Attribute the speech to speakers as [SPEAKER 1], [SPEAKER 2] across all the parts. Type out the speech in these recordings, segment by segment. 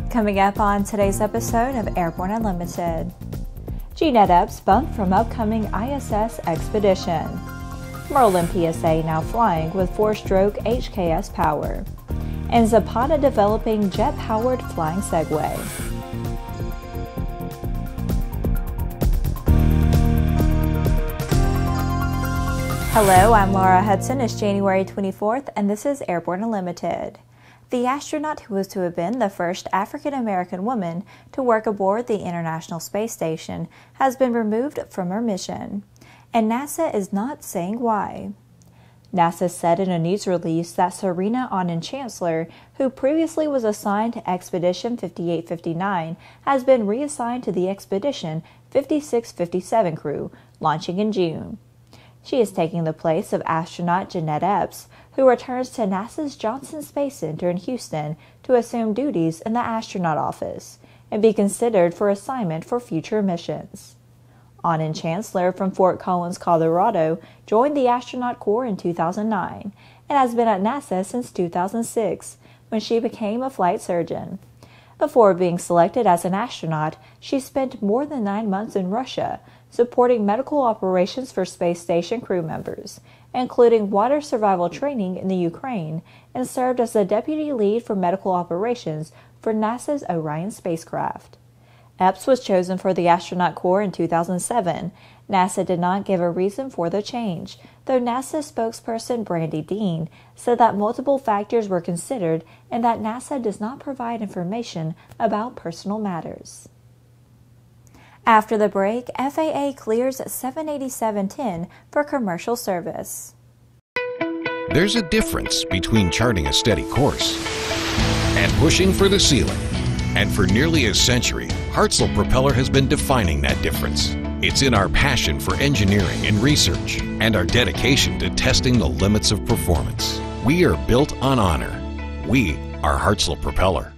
[SPEAKER 1] Coming up on today's episode of Airborne Unlimited. Jeanette Epps bumped from upcoming ISS expedition. Merlin PSA now flying with 4-stroke HKS power. And Zapata developing jet-powered flying Segway. Hello, I'm Laura Hudson. It's January 24th, and this is Airborne Unlimited. The astronaut who was to have been the first African-American woman to work aboard the International Space Station has been removed from her mission, and NASA is not saying why. NASA said in a news release that Serena Auñón-Chancellor, who previously was assigned to Expedition 5859, has been reassigned to the Expedition 5657 crew, launching in June. She is taking the place of astronaut Jeanette Epps, who returns to NASA's Johnson Space Center in Houston to assume duties in the Astronaut Office and be considered for assignment for future missions. Auñón-Chancellor from Fort Collins, Colorado, joined the Astronaut Corps in 2009 and has been at NASA since 2006, when she became a flight surgeon. Before being selected as an astronaut, she spent more than 9 months in Russia, supporting medical operations for space station crew members, including water survival training in the Ukraine, and served as the deputy lead for medical operations for NASA's Orion spacecraft. Epps was chosen for the Astronaut Corps in 2007. NASA did not give a reason for the change, though NASA spokesperson Brandy Dean said that multiple factors were considered and that NASA does not provide information about personal matters. After the break, FAA clears 787-10 for commercial service.
[SPEAKER 2] There's a difference between charting a steady course and pushing for the ceiling. And for nearly a century, Hartzell Propeller has been defining that difference. It's in our passion for engineering and research and our dedication to testing the limits of performance. We are built on honor. We are Hartzell Propeller.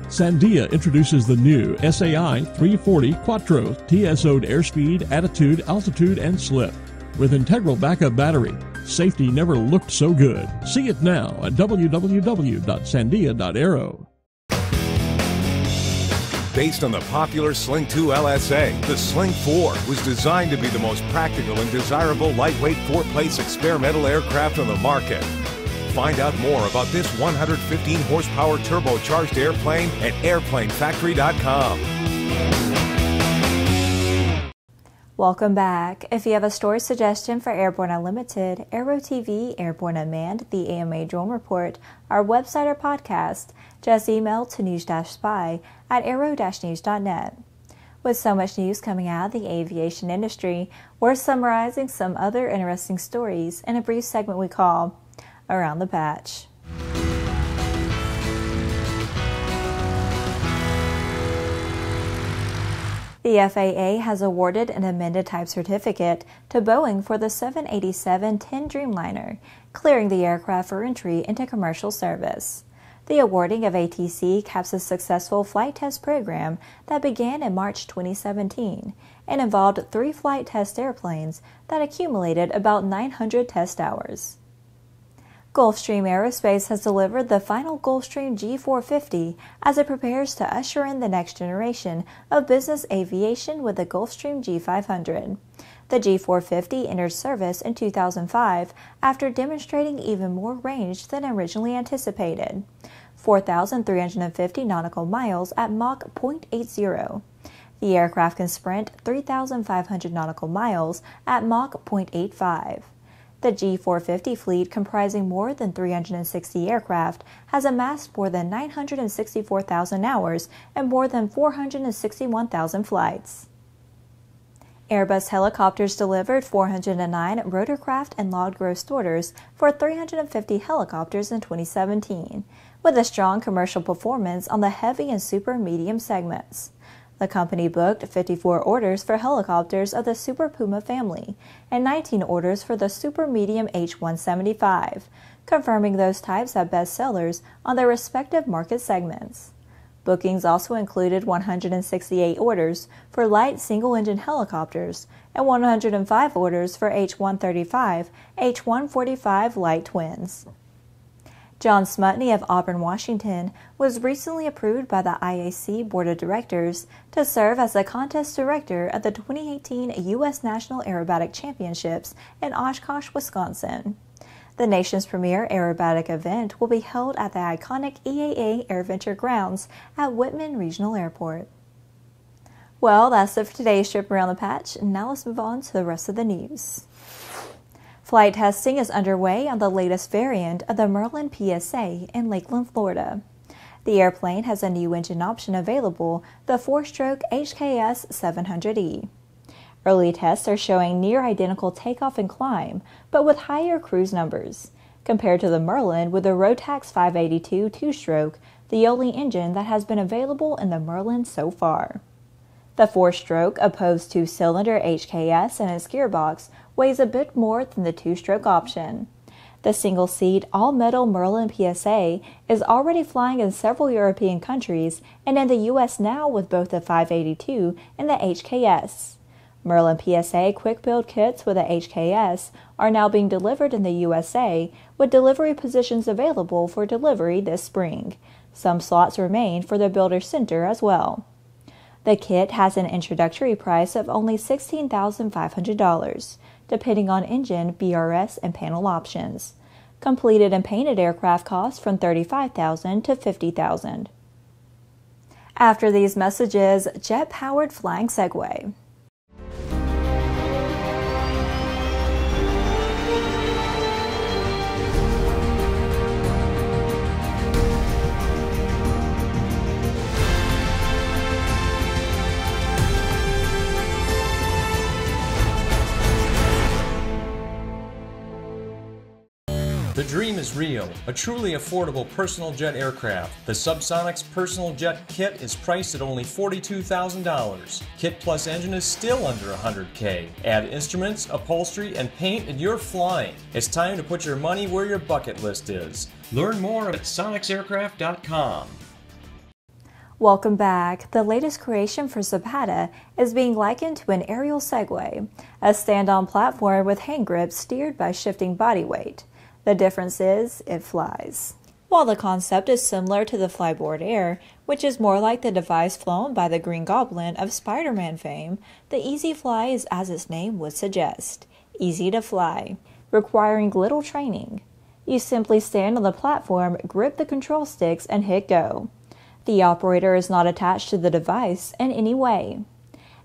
[SPEAKER 3] Sandia introduces the new SAI 340 Quattro TSO'd airspeed, attitude, altitude, and slip. With integral backup battery, safety never looked so good. See it now at www.sandia.aero.
[SPEAKER 4] Based on the popular Sling 2 LSA, the Sling 4 was designed to be the most practical and desirable lightweight 4-place experimental aircraft on the market. Find out more about this 115 horsepower turbocharged airplane at airplanefactory.com.
[SPEAKER 1] Welcome back. If you have a story suggestion for Airborne Unlimited, Aero-TV, Airborne Unmanned, the AMA Drone Report, our website or podcast, just email to news-spy@aero-news.net. With so much news coming out of the aviation industry, we're summarizing some other interesting stories in a brief segment we call Around the Patch. The FAA has awarded an amended type certificate to Boeing for the 787-10 Dreamliner, clearing the aircraft for entry into commercial service. The awarding of ATC caps a successful flight test program that began in March 2017 and involved 3 flight test airplanes that accumulated about 900 test hours. Gulfstream Aerospace has delivered the final Gulfstream G450 as it prepares to usher in the next generation of business aviation with the Gulfstream G500. The G450 entered service in 2005 after demonstrating even more range than originally anticipated, 4,350 nautical miles at Mach 0.80. The aircraft can sprint 3,500 nautical miles at Mach 0.85. The G450 fleet, comprising more than 360 aircraft, has amassed more than 964,000 hours and more than 461,000 flights. Airbus helicopters delivered 409 rotorcraft and logged gross orders for 350 helicopters in 2017, with a strong commercial performance on the heavy and super medium segments. The company booked 54 orders for helicopters of the Super Puma family and 19 orders for the Super Medium H-175, confirming those types as bestsellers on their respective market segments. Bookings also included 168 orders for light single-engine helicopters and 105 orders for H-135, H-145 light twins. John Smutny of Auburn, Washington, was recently approved by the IAC Board of Directors to serve as the contest director at the 2018 U.S. National Aerobatic Championships in Oshkosh, Wisconsin. The nation's premier aerobatic event will be held at the iconic EAA AirVenture grounds at Whitman Regional Airport. Well, that's it for today's trip around the patch. Now let's move on to the rest of the news. Flight testing is underway on the latest variant of the Merlin PSA in Lakeland, Florida. The airplane has a new engine option available, the 4-stroke HKS 700E. Early tests are showing near identical takeoff and climb, but with higher cruise numbers, compared to the Merlin with the Rotax 582 2-stroke, the only engine that has been available in the Merlin so far. The 4-stroke opposed 2-cylinder HKS and its gearbox weighs a bit more than the 2-stroke option. The single-seat, all-metal Merlin PSA is already flying in several European countries and in the U.S. now with both the 582 and the HKS. Merlin PSA quick-build kits with the HKS are now being delivered in the USA, with delivery positions available for delivery this spring. Some slots remain for the Builder Center as well. The kit has an introductory price of only $16,500, depending on engine, BRS, and panel options. Completed and painted aircraft cost from $35,000 to $50,000. After these messages, jet-powered flying Segway.
[SPEAKER 5] The dream is real, a truly affordable personal jet aircraft. The Subsonics Personal Jet Kit is priced at only $42,000. Kit plus engine is still under $100K. Add instruments, upholstery, and paint and you're flying. It's time to put your money where your bucket list is. Learn more at sonicsaircraft.com.
[SPEAKER 1] Welcome back. The latest creation for Zapata is being likened to an aerial Segway, a stand-on platform with hand grips steered by shifting body weight. The difference is, it flies. While the concept is similar to the Flyboard Air, which is more like the device flown by the Green Goblin of Spiderman fame, the Ezfly is as its name would suggest, easy to fly, requiring little training. You simply stand on the platform, grip the control sticks, and hit go. The operator is not attached to the device in any way.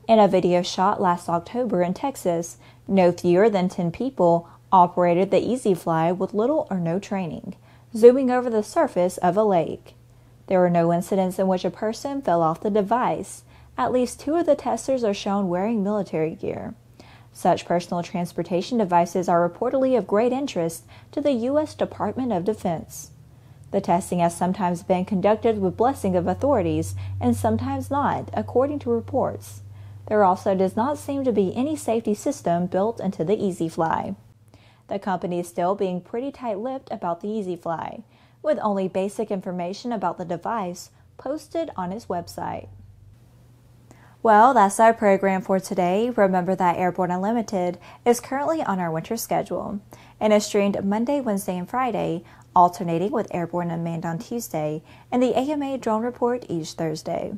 [SPEAKER 1] In a video shot last October in Texas, no fewer than 10 people operated the Ezfly with little or no training, zooming over the surface of a lake. There were no incidents in which a person fell off the device. At least 2 of the testers are shown wearing military gear. Such personal transportation devices are reportedly of great interest to the U.S. Department of Defense. The testing has sometimes been conducted with blessing of authorities and sometimes not, according to reports. There also does not seem to be any safety system built into the Ezfly. The company is still being pretty tight-lipped about the Ezfly, with only basic information about the device posted on its website. Well, that's our program for today. Remember that Airborne Unlimited is currently on our winter schedule and is streamed Monday, Wednesday, and Friday, alternating with Airborne Unmanned on Tuesday and the AMA Drone Report each Thursday.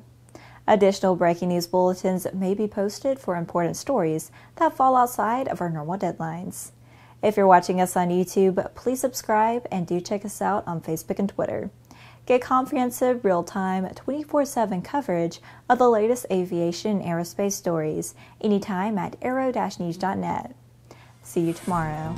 [SPEAKER 1] Additional breaking news bulletins may be posted for important stories that fall outside of our normal deadlines. If you're watching us on YouTube, please subscribe and do check us out on Facebook and Twitter. Get comprehensive, real-time, 24/7 coverage of the latest aviation and aerospace stories anytime at aero-news.net. See you tomorrow.